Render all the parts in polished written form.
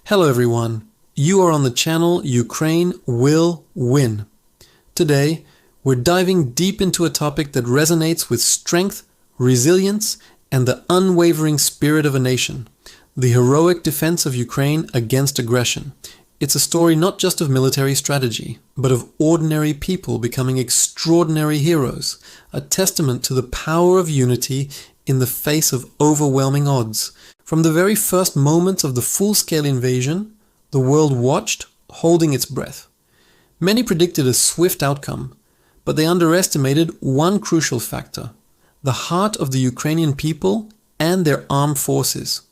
Hello everyone, you are on the channel Ukraine Will Win. Today, we're diving deep into a topic that resonates with strength, resilience, and the unwavering spirit of a nation. The heroic defense of Ukraine against aggression. It's a story not just of military strategy, but of ordinary people becoming extraordinary heroes, a testament to the power of unity in the face of overwhelming odds. From the very first moments of the full-scale invasion, the world watched, holding its breath. Many predicted a swift outcome, but they underestimated one crucial factor: the heart of the Ukrainian people and their armed forces.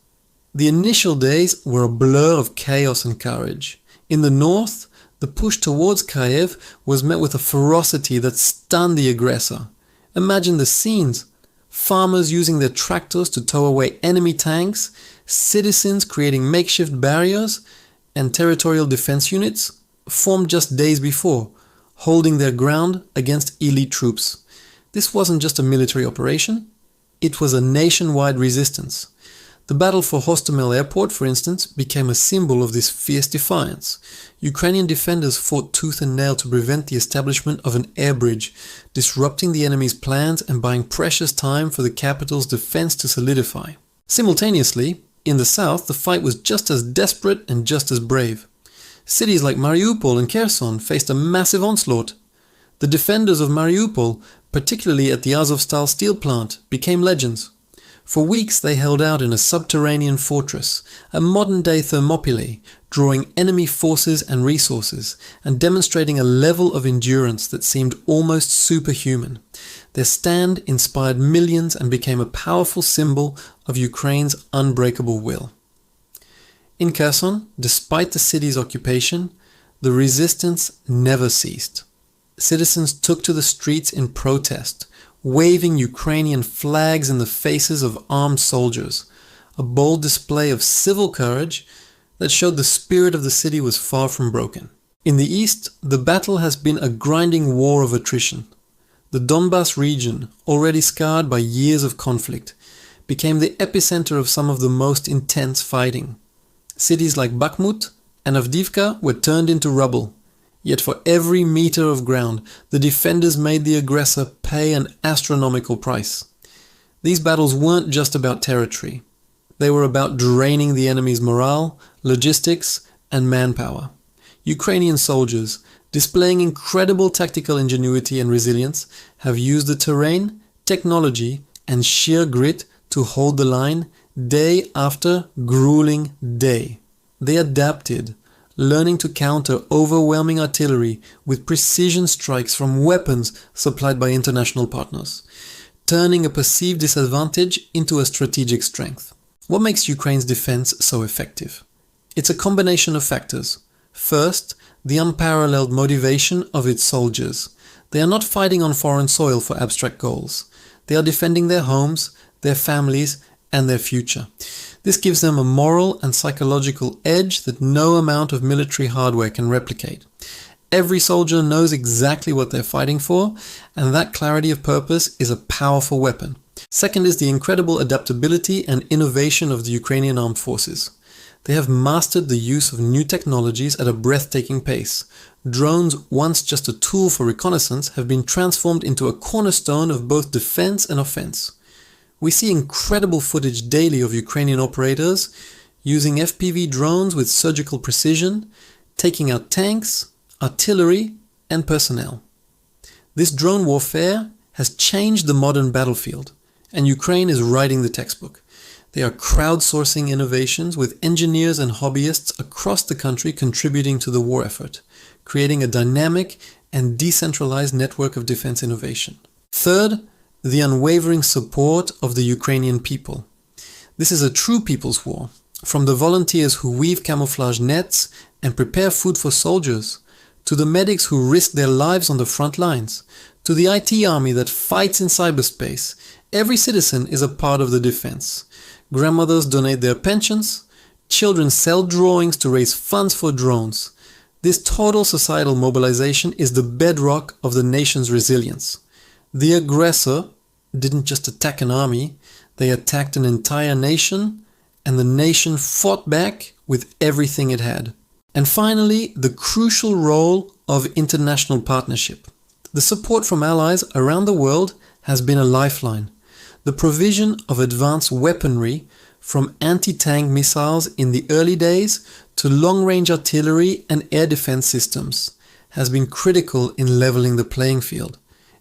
The initial days were a blur of chaos and courage. In the north, the push towards Kiev was met with a ferocity that stunned the aggressor. Imagine the scenes: farmers using their tractors to tow away enemy tanks, citizens creating makeshift barriers, and territorial defense units formed just days before, holding their ground against elite troops. This wasn't just a military operation, it was a nationwide resistance. The battle for Hostomel Airport, for instance, became a symbol of this fierce defiance. Ukrainian defenders fought tooth and nail to prevent the establishment of an air bridge, disrupting the enemy's plans and buying precious time for the capital's defense to solidify. Simultaneously, in the south, the fight was just as desperate and just as brave. Cities like Mariupol and Kherson faced a massive onslaught. The defenders of Mariupol, particularly at the Azovstal steel plant, became legends. For weeks they held out in a subterranean fortress, a modern-day Thermopylae, drawing enemy forces and resources, and demonstrating a level of endurance that seemed almost superhuman. Their stand inspired millions and became a powerful symbol of Ukraine's unbreakable will. In Kherson, despite the city's occupation, the resistance never ceased. Citizens took to the streets in protest, waving Ukrainian flags in the faces of armed soldiers, a bold display of civil courage that showed the spirit of the city was far from broken. In the east, the battle has been a grinding war of attrition. The Donbas region, already scarred by years of conflict, became the epicenter of some of the most intense fighting. Cities like Bakhmut and Avdiivka were turned into rubble. Yet for every meter of ground, the defenders made the aggressor pay an astronomical price. These battles weren't just about territory. They were about draining the enemy's morale, logistics, and manpower. Ukrainian soldiers, displaying incredible tactical ingenuity and resilience, have used the terrain, technology, and sheer grit to hold the line day after grueling day. They adapted, learning to counter overwhelming artillery with precision strikes from weapons supplied by international partners, turning a perceived disadvantage into a strategic strength. What makes Ukraine's defense so effective? It's a combination of factors. First, the unparalleled motivation of its soldiers. They are not fighting on foreign soil for abstract goals. They are defending their homes, their families, and their future. This gives them a moral and psychological edge that no amount of military hardware can replicate. Every soldier knows exactly what they're fighting for, and that clarity of purpose is a powerful weapon. Second is the incredible adaptability and innovation of the Ukrainian armed forces. They have mastered the use of new technologies at a breathtaking pace. Drones, once just a tool for reconnaissance, have been transformed into a cornerstone of both defense and offense. We see incredible footage daily of Ukrainian operators using FPV drones with surgical precision, taking out tanks, artillery, and personnel. This drone warfare has changed the modern battlefield, and Ukraine is writing the textbook. They are crowdsourcing innovations with engineers and hobbyists across the country contributing to the war effort, creating a dynamic and decentralized network of defense innovation. Third, the unwavering support of the Ukrainian people. This is a true people's war, from the volunteers who weave camouflage nets and prepare food for soldiers, to the medics who risk their lives on the front lines, to the IT army that fights in cyberspace. Every citizen is a part of the defense. Grandmothers donate their pensions, children sell drawings to raise funds for drones. This total societal mobilization is the bedrock of the nation's resilience. The aggressor didn't just attack an army, they attacked an entire nation, and the nation fought back with everything it had. And finally, the crucial role of international partnership. The support from allies around the world has been a lifeline. The provision of advanced weaponry, from anti-tank missiles in the early days to long-range artillery and air defense systems, has been critical in leveling the playing field.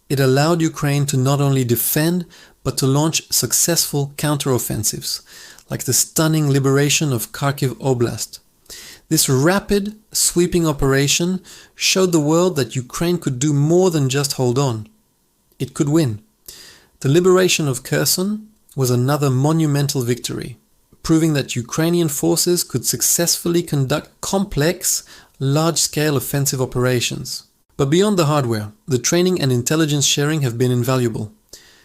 It allowed Ukraine to not only defend, but to launch successful counteroffensives, like the stunning liberation of Kharkiv Oblast. This rapid, sweeping operation showed the world that Ukraine could do more than just hold on. It could win. The liberation of Kherson was another monumental victory, proving that Ukrainian forces could successfully conduct complex, large-scale offensive operations. But beyond the hardware, the training and intelligence sharing have been invaluable.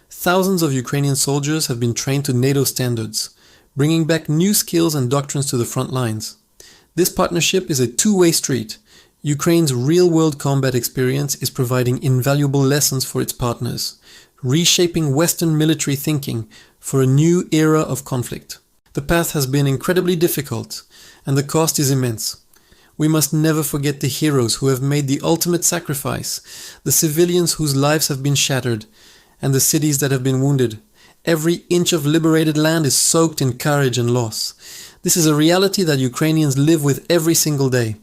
Thousands of Ukrainian soldiers have been trained to NATO standards, bringing back new skills and doctrines to the front lines. This partnership is a two-way street. Ukraine's real-world combat experience is providing invaluable lessons for its partners, reshaping Western military thinking for a new era of conflict. The path has been incredibly difficult, and the cost is immense. We must never forget the heroes who have made the ultimate sacrifice, the civilians whose lives have been shattered, and the cities that have been wounded. Every inch of liberated land is soaked in courage and loss. This is a reality that Ukrainians live with every single day.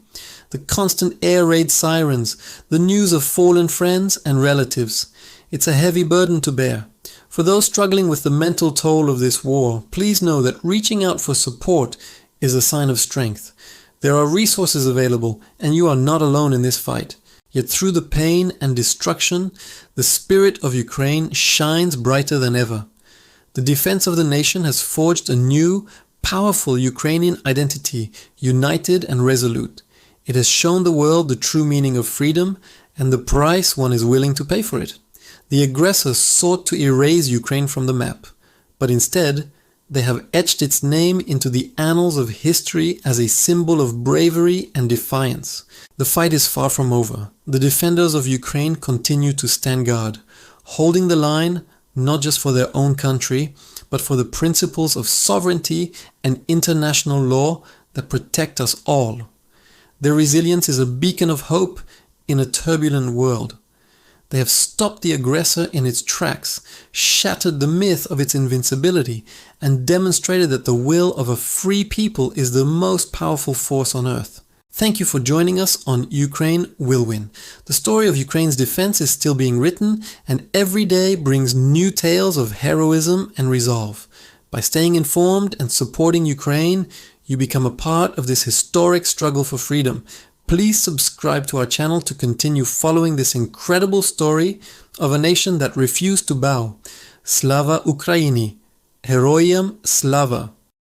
The constant air raid sirens, the news of fallen friends and relatives. It's a heavy burden to bear. For those struggling with the mental toll of this war, please know that reaching out for support is a sign of strength. There are resources available, and you are not alone in this fight. Yet through the pain and destruction, the spirit of Ukraine shines brighter than ever. The defense of the nation has forged a new, powerful Ukrainian identity, united and resolute. It has shown the world the true meaning of freedom and the price one is willing to pay for it. The aggressor sought to erase Ukraine from the map, but instead, they have etched its name into the annals of history as a symbol of bravery and defiance. The fight is far from over. The defenders of Ukraine continue to stand guard, holding the line not just for their own country, but for the principles of sovereignty and international law that protect us all. Their resilience is a beacon of hope in a turbulent world. They have stopped the aggressor in its tracks, shattered the myth of its invincibility, and demonstrated that the will of a free people is the most powerful force on earth. Thank you for joining us on Ukraine Will Win. The story of Ukraine's defense is still being written, and every day brings new tales of heroism and resolve. By staying informed and supporting Ukraine, you become a part of this historic struggle for freedom. Please subscribe to our channel to continue following this incredible story of a nation that refused to bow. Slava Ukraini! Heroyam Slava!